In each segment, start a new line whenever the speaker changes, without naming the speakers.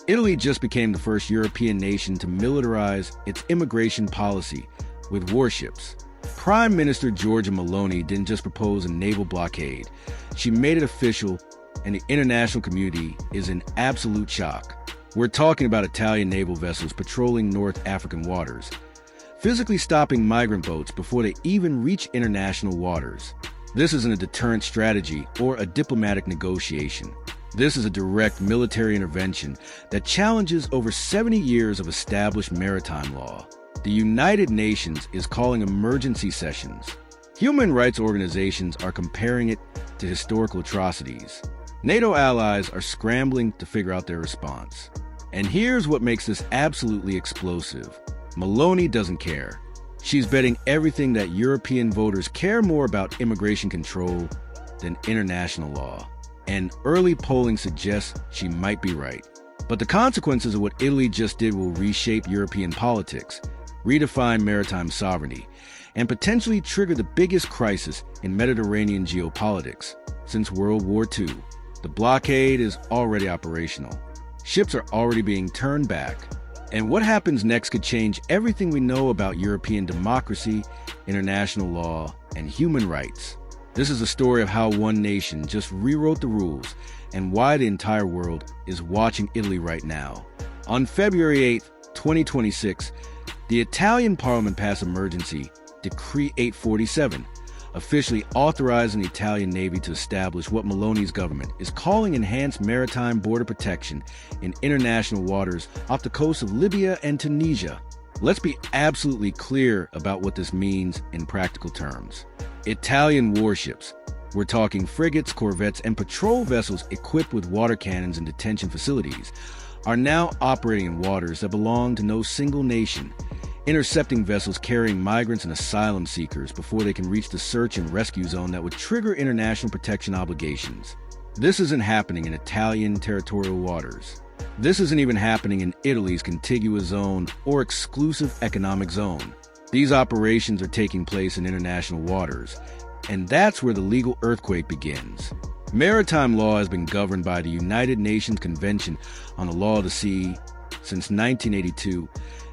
Italy just became the first European nation to militarize its immigration policy with warships. Prime Minister Giorgia Meloni didn't just propose a naval blockade. She made it official, and the international community is in absolute shock. We're talking about Italian naval vessels patrolling North African waters, physically stopping migrant boats before they even reach international waters. This isn't a deterrent strategy or a diplomatic negotiation. This is a direct military intervention that challenges over 70 years of established maritime law. The United Nations is calling emergency sessions. Human rights organizations are comparing it to historical atrocities. NATO allies are scrambling to figure out their response. And here's what makes this absolutely explosive. Meloni doesn't care. She's betting everything that European voters care more about immigration control than international law. And early polling suggests she might be right. But the consequences of what Italy just did will reshape European politics, redefine maritime sovereignty, and potentially trigger the biggest crisis in Mediterranean geopolitics since World War II. The blockade is already operational. Ships are already being turned back. And what happens next could change everything we know about European democracy, international law, and human rights. This is a story of how one nation just rewrote the rules and why the entire world is watching Italy right now. On February 8, 2026, the Italian parliament passed emergency Decree 847, officially authorizing the Italian Navy to establish what Meloni's government is calling enhanced maritime border protection in international waters off the coast of Libya and Tunisia. Let's be absolutely clear about what this means in practical terms. Italian warships, we're talking frigates, corvettes, and patrol vessels equipped with water cannons and detention facilities, are now operating in waters that belong to no single nation, intercepting vessels carrying migrants and asylum seekers before they can reach the search and rescue zone that would trigger international protection obligations. This isn't happening in Italian territorial waters. This isn't even happening in Italy's contiguous zone or exclusive economic zone. These operations are taking place in international waters, and that's where the legal earthquake begins. Maritime law has been governed by the United Nations Convention on the Law of the Sea since 1982,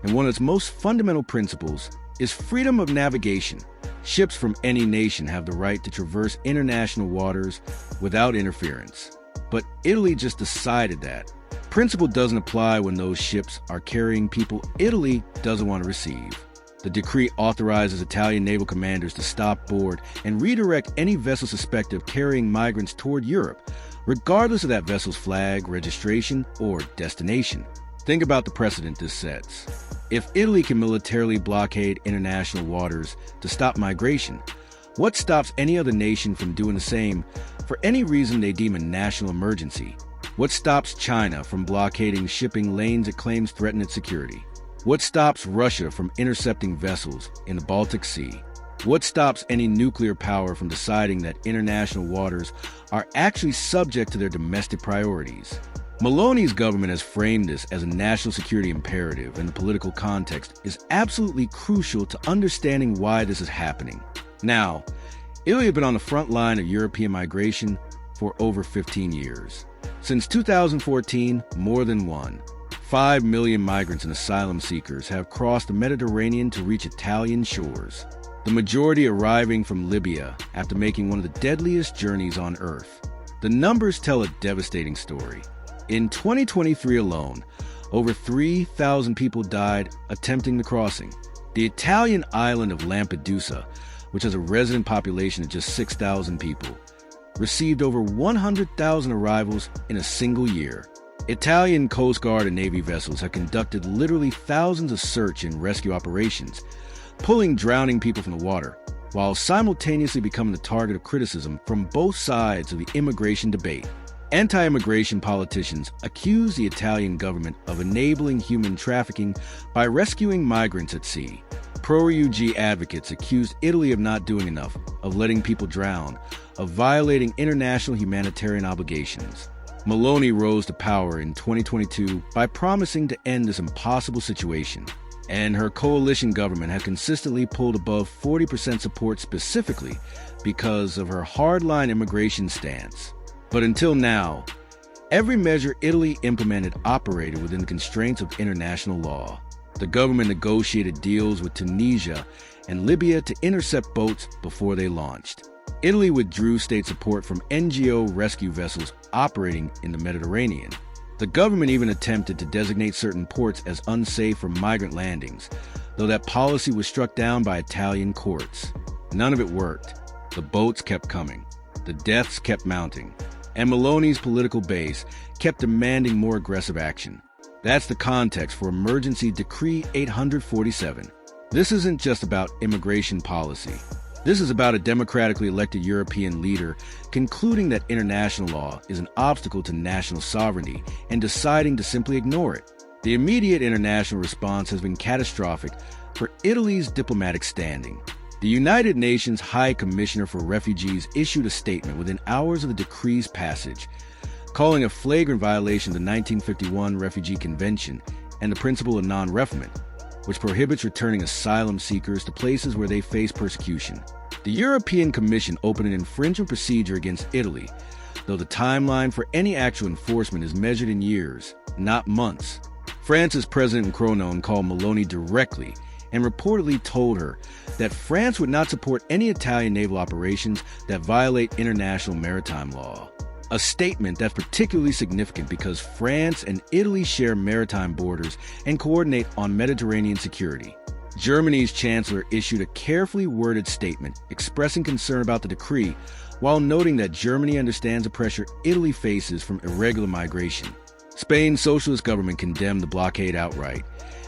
and one of its most fundamental principles is freedom of navigation. Ships from any nation have the right to traverse international waters without interference. But Italy just decided that principle doesn't apply when those ships are carrying people Italy doesn't want to receive. The decree authorizes Italian naval commanders to stop board and redirect any vessel suspected of carrying migrants toward Europe, regardless of that vessel's flag, registration, or destination. Think about the precedent this sets. If Italy can militarily blockade international waters to stop migration, what stops any other nation from doing the same for any reason they deem a national emergency? What stops China from blockading shipping lanes it claims threaten its security? What stops Russia from intercepting vessels in the Baltic Sea? What stops any nuclear power from deciding that international waters are actually subject to their domestic priorities? Meloni's government has framed this as a national security imperative, and the political context is absolutely crucial to understanding why this is happening. Now, Italy has been on the front line of European migration for over 15 years. Since 2014, more than 5 million migrants and asylum seekers have crossed the Mediterranean to reach Italian shores, the majority arriving from Libya after making one of the deadliest journeys on Earth. The numbers tell a devastating story. In 2023 alone, over 3,000 people died attempting the crossing. The Italian island of Lampedusa, which has a resident population of just 6,000 people, received over 100,000 arrivals in a single year. Italian Coast Guard and Navy vessels have conducted literally thousands of search and rescue operations, pulling drowning people from the water, while simultaneously becoming the target of criticism from both sides of the immigration debate. Anti-immigration politicians accuse the Italian government of enabling human trafficking by rescuing migrants at sea. Pro-UG advocates accused Italy of not doing enough, of letting people drown, of violating international humanitarian obligations. Meloni rose to power in 2022 by promising to end this impossible situation, and her coalition government had consistently pulled above 40% support specifically because of her hardline immigration stance. But until now, Every measure Italy implemented operated within the constraints of international law. The government negotiated deals with Tunisia and Libya to intercept boats before they launched. Italy withdrew state support from NGO rescue vessels operating in the Mediterranean. The government even attempted to designate certain ports as unsafe for migrant landings, though that policy was struck down by Italian courts. None of it worked. The boats kept coming. The deaths kept mounting. And Meloni's political base kept demanding more aggressive action. That's the context for Emergency Decree 847. This isn't just about immigration policy. This is about a democratically elected European leader concluding that international law is an obstacle to national sovereignty and deciding to simply ignore it. The immediate international response has been catastrophic for Italy's diplomatic standing. The United Nations High Commissioner for Refugees issued a statement within hours of the decree's passage, calling a flagrant violation of the 1951 Refugee Convention and the principle of non-refoulement, which prohibits returning asylum seekers to places where they face persecution. The European Commission opened an infringement procedure against Italy, though the timeline for any actual enforcement is measured in years, not months. France's President Macron called Meloni directly and reportedly told her that France would not support any Italian naval operations that violate international maritime law. A statement that's particularly significant because France and Italy share maritime borders and coordinate on Mediterranean security. Germany's chancellor issued a carefully worded statement expressing concern about the decree, while noting that Germany understands the pressure Italy faces from irregular migration. Spain's socialist government condemned the blockade outright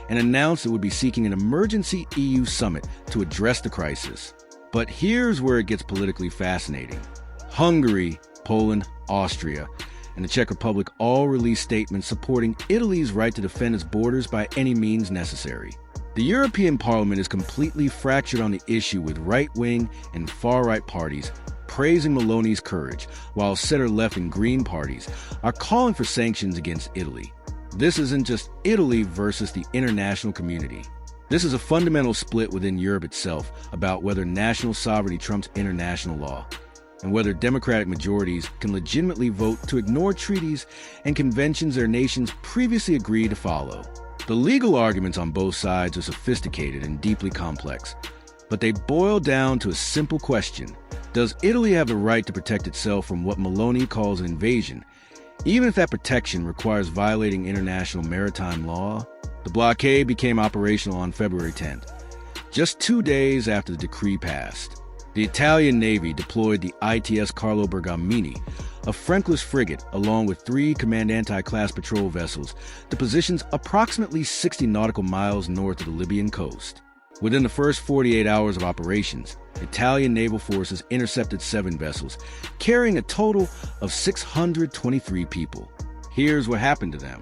and announced it would be seeking an emergency EU summit to address the crisis. But here's where it gets politically fascinating. Hungary, Poland, Austria, and the Czech Republic all released statements supporting Italy's right to defend its borders by any means necessary. The European Parliament is completely fractured on the issue, with right-wing and far-right parties praising Meloni's courage, while center-left and Green parties are calling for sanctions against Italy. This isn't just Italy versus the international community. This is a fundamental split within Europe itself about whether national sovereignty trumps international law, and whether democratic majorities can legitimately vote to ignore treaties and conventions their nations previously agreed to follow. The legal arguments on both sides are sophisticated and deeply complex, but they boil down to a simple question. Does Italy have the right to protect itself from what Meloni calls an invasion, even if that protection requires violating international maritime law? The blockade became operational on February 10th, just 2 days after the decree passed. The Italian Navy deployed the ITS Carlo Bergamini, a Frenkless frigate, along with 3 Commandanti-class patrol vessels, to positions approximately 60 nautical miles north of the Libyan coast. Within the first 48 hours of operations, Italian naval forces intercepted 7 vessels, carrying a total of 623 people. Here's what happened to them.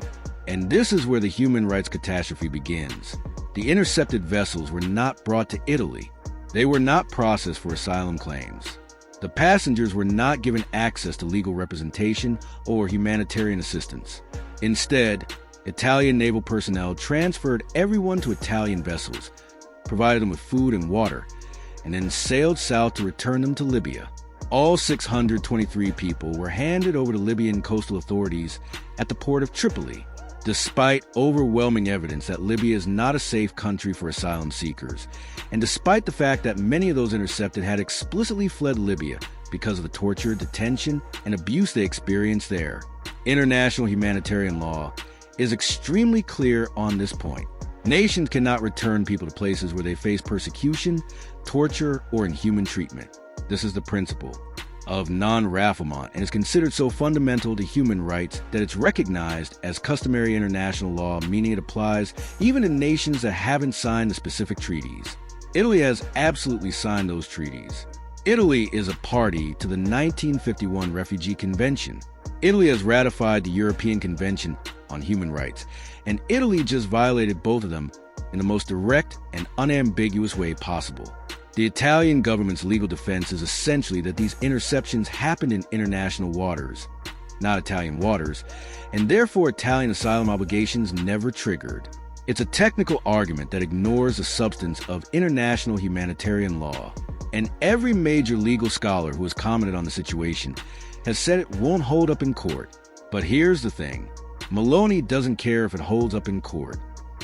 And this is where the human rights catastrophe begins. The intercepted vessels were not brought to Italy. They were not processed for asylum claims. The passengers were not given access to legal representation or humanitarian assistance. Instead, Italian naval personnel transferred everyone to Italian vessels, provided them with food and water, and then sailed south to return them to Libya. All 623 people were handed over to Libyan coastal authorities at the port of Tripoli, despite overwhelming evidence that Libya is not a safe country for asylum seekers, and despite the fact that many of those intercepted had explicitly fled Libya because of the torture, detention, and abuse they experienced there. International humanitarian law is extremely clear on this point. Nations cannot return people to places where they face persecution, torture, or inhuman treatment. This is the principle of non-refoulement and is considered so fundamental to human rights that it's recognized as customary international law, meaning it applies even to nations that haven't signed the specific treaties. Italy has absolutely signed those treaties. Italy is a party to the 1951 Refugee Convention. Italy has ratified the European Convention on Human Rights, and Italy just violated both of them in the most direct and unambiguous way possible. The Italian government's legal defense is essentially that these interceptions happened in international waters, not Italian waters, and therefore Italian asylum obligations never triggered. It's a technical argument that ignores the substance of international humanitarian law, and every major legal scholar who has commented on the situation has said it won't hold up in court. But here's the thing. Meloni doesn't care if it holds up in court.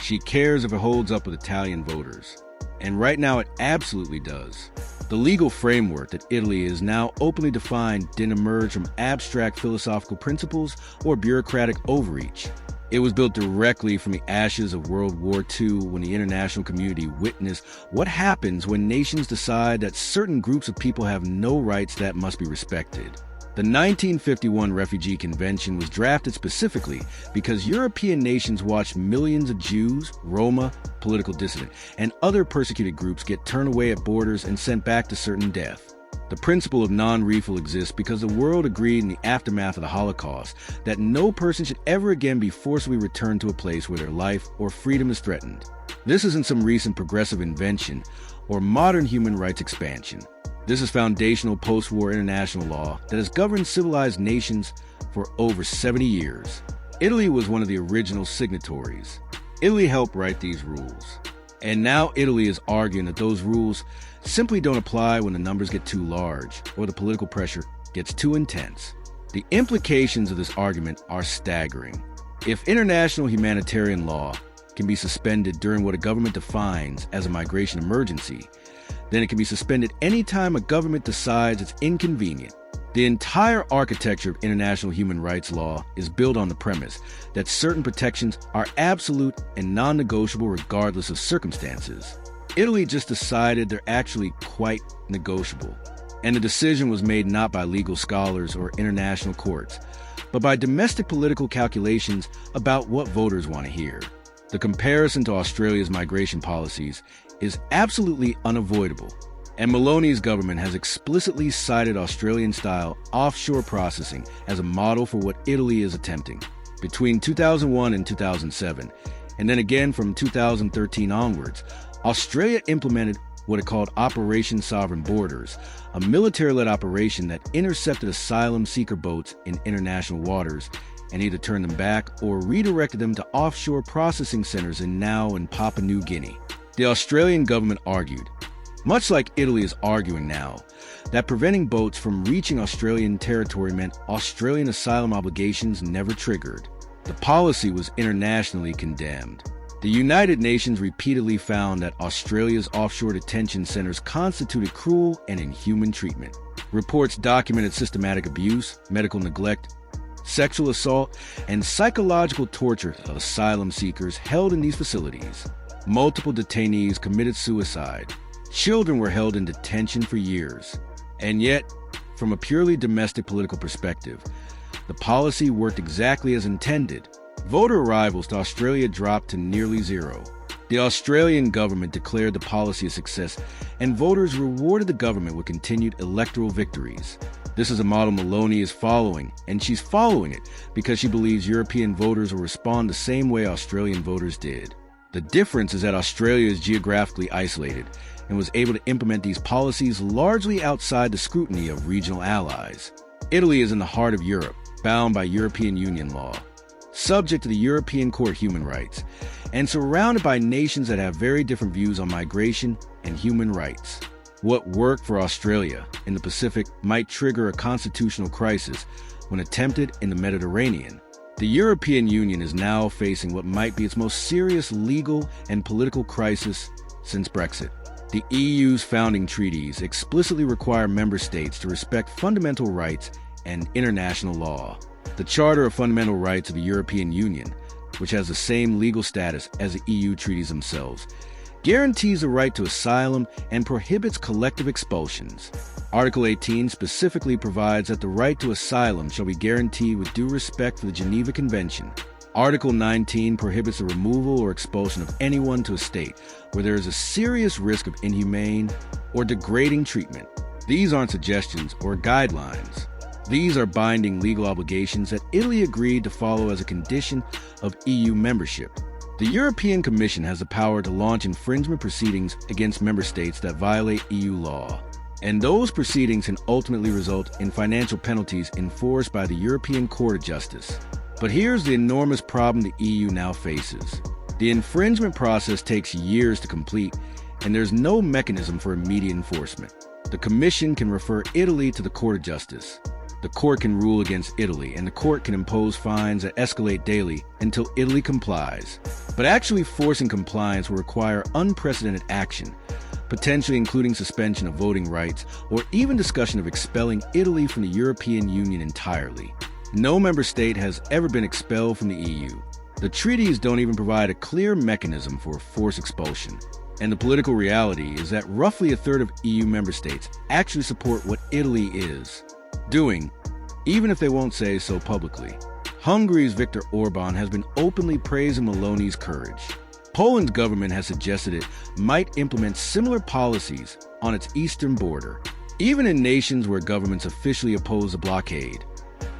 She cares if it holds up with Italian voters. And right now it absolutely does. The legal framework that Italy is now openly defined didn't emerge from abstract philosophical principles or bureaucratic overreach. It was built directly from the ashes of World War II when the international community witnessed what happens when nations decide that certain groups of people have no rights that must be respected. The 1951 Refugee Convention was drafted specifically because European nations watched millions of Jews, Roma, political dissident, and other persecuted groups get turned away at borders and sent back to certain death. The principle of non-refoulement exists because the world agreed in the aftermath of the Holocaust that no person should ever again be forcibly returned to a place where their life or freedom is threatened. This isn't some recent progressive invention or modern human rights expansion. This is foundational post-war international law that has governed civilized nations for over 70 years. Italy was one of the original signatories. Italy helped write these rules. And now Italy is arguing that those rules simply don't apply when the numbers get too large or the political pressure gets too intense. The implications of this argument are staggering. If international humanitarian law can be suspended during what a government defines as a migration emergency, then it can be suspended anytime a government decides it's inconvenient. The entire architecture of international human rights law is built on the premise that certain protections are absolute and non-negotiable regardless of circumstances. Italy just decided they're actually quite negotiable, and the decision was made not by legal scholars or international courts, but by domestic political calculations about what voters want to hear. The comparison to Australia's migration policies is absolutely unavoidable, and Meloni's government has explicitly cited Australian-style offshore processing as a model for what Italy is attempting. Between 2001 and 2007, and then again from 2013 onwards, Australia implemented what it called Operation Sovereign Borders, a military-led operation that intercepted asylum seeker boats in international waters and either turned them back or redirected them to offshore processing centers in Nauru and Papua New Guinea. The Australian government argued, much like Italy is arguing now, that preventing boats from reaching Australian territory meant Australian asylum obligations never triggered. The policy was internationally condemned. The United Nations repeatedly found that Australia's offshore detention centers constituted cruel and inhuman treatment. Reports documented systematic abuse, medical neglect, sexual assault, and psychological torture of asylum seekers held in these facilities. Multiple detainees committed suicide. Children were held in detention for years. And yet, from a purely domestic political perspective, the policy worked exactly as intended. Voter arrivals to Australia dropped to nearly zero. The Australian government declared the policy a success, and voters rewarded the government with continued electoral victories. This is a model Meloni is following, and she's following it because she believes European voters will respond the same way Australian voters did. The difference is that Australia is geographically isolated and was able to implement these policies largely outside the scrutiny of regional allies. Italy is in the heart of Europe, bound by European Union law, subject to the European Court of Human Rights, and surrounded by nations that have very different views on migration and human rights. What worked for Australia in the Pacific might trigger a constitutional crisis when attempted in the Mediterranean. The European Union is now facing what might be its most serious legal and political crisis since Brexit. The EU's founding treaties explicitly require member states to respect fundamental rights and international law. The Charter of Fundamental Rights of the European Union, which has the same legal status as the EU treaties themselves, guarantees the right to asylum and prohibits collective expulsions. Article 18 specifically provides that the right to asylum shall be guaranteed with due respect for the Geneva Convention. Article 19 prohibits the removal or expulsion of anyone to a state where there is a serious risk of inhumane or degrading treatment. These aren't suggestions or guidelines. These are binding legal obligations that Italy agreed to follow as a condition of EU membership. The European Commission has the power to launch infringement proceedings against member states that violate EU law, and those proceedings can ultimately result in financial penalties enforced by the European Court of Justice. But here's the enormous problem the EU now faces. The infringement process takes years to complete, and there's no mechanism for immediate enforcement. The Commission can refer Italy to the Court of Justice. The court can rule against Italy, and the court can impose fines that escalate daily until Italy complies. But actually forcing compliance will require unprecedented action, potentially including suspension of voting rights or even discussion of expelling Italy from the European Union entirely. No member state has ever been expelled from the EU. The treaties don't even provide a clear mechanism for forced expulsion. And the political reality is that roughly a third of EU member states actually support what Italy is doing, even if they won't say so publicly. Hungary's Viktor Orban has been openly praising Meloni's courage. Poland's government has suggested it might implement similar policies on its eastern border. Even in nations where governments officially oppose the blockade,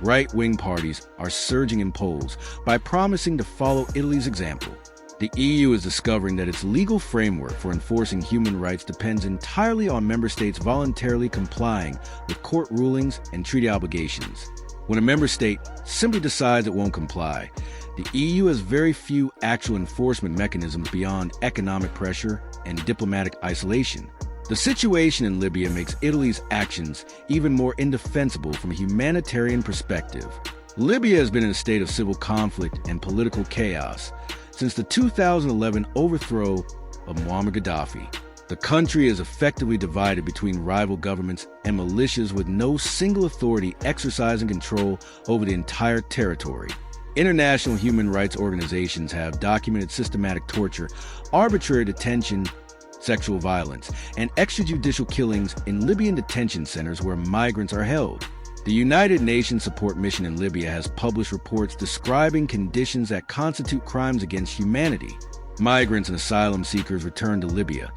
right-wing parties are surging in polls by promising to follow Italy's example. The EU is discovering that its legal framework for enforcing human rights depends entirely on member states voluntarily complying with court rulings and treaty obligations. When a member state simply decides it won't comply, the EU has very few actual enforcement mechanisms beyond economic pressure and diplomatic isolation. The situation in Libya makes Italy's actions even more indefensible from a humanitarian perspective. Libya has been in a state of civil conflict and political chaos since the 2011 overthrow of Muammar Gaddafi. The country is effectively divided between rival governments and militias with no single authority exercising control over the entire territory. International human rights organizations have documented systematic torture, arbitrary detention, sexual violence, and extrajudicial killings in Libyan detention centers where migrants are held. The United Nations Support Mission in Libya has published reports describing conditions that constitute crimes against humanity. Migrants and asylum seekers returned to Libya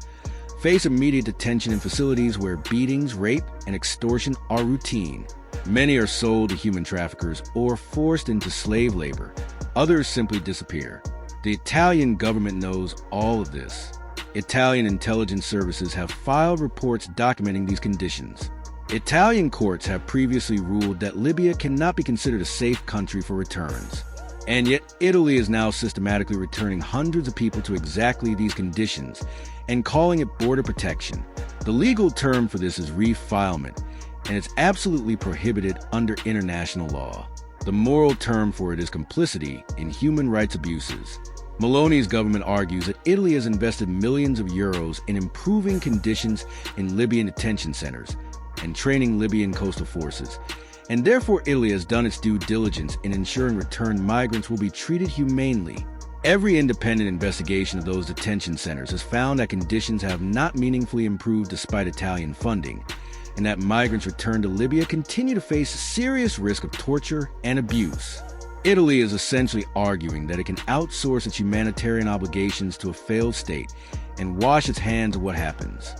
face immediate detention in facilities where beatings, rape, and extortion are routine. Many are sold to human traffickers or forced into slave labor. Others simply disappear. The Italian government knows all of this. Italian intelligence services have filed reports documenting these conditions. Italian courts have previously ruled that Libya cannot be considered a safe country for returns. And yet, Italy is now systematically returning hundreds of people to exactly these conditions and calling it border protection. The legal term for this is refilement, and it's absolutely prohibited under international law. The moral term for it is complicity in human rights abuses. Meloni's government argues that Italy has invested millions of euros in improving conditions in Libyan detention centers and training Libyan coastal forces, and therefore Italy has done its due diligence in ensuring returned migrants will be treated humanely. Every independent investigation of those detention centers has found that conditions have not meaningfully improved despite Italian funding, and that migrants returned to Libya continue to face serious risk of torture and abuse. Italy is essentially arguing that it can outsource its humanitarian obligations to a failed state and wash its hands of what happens.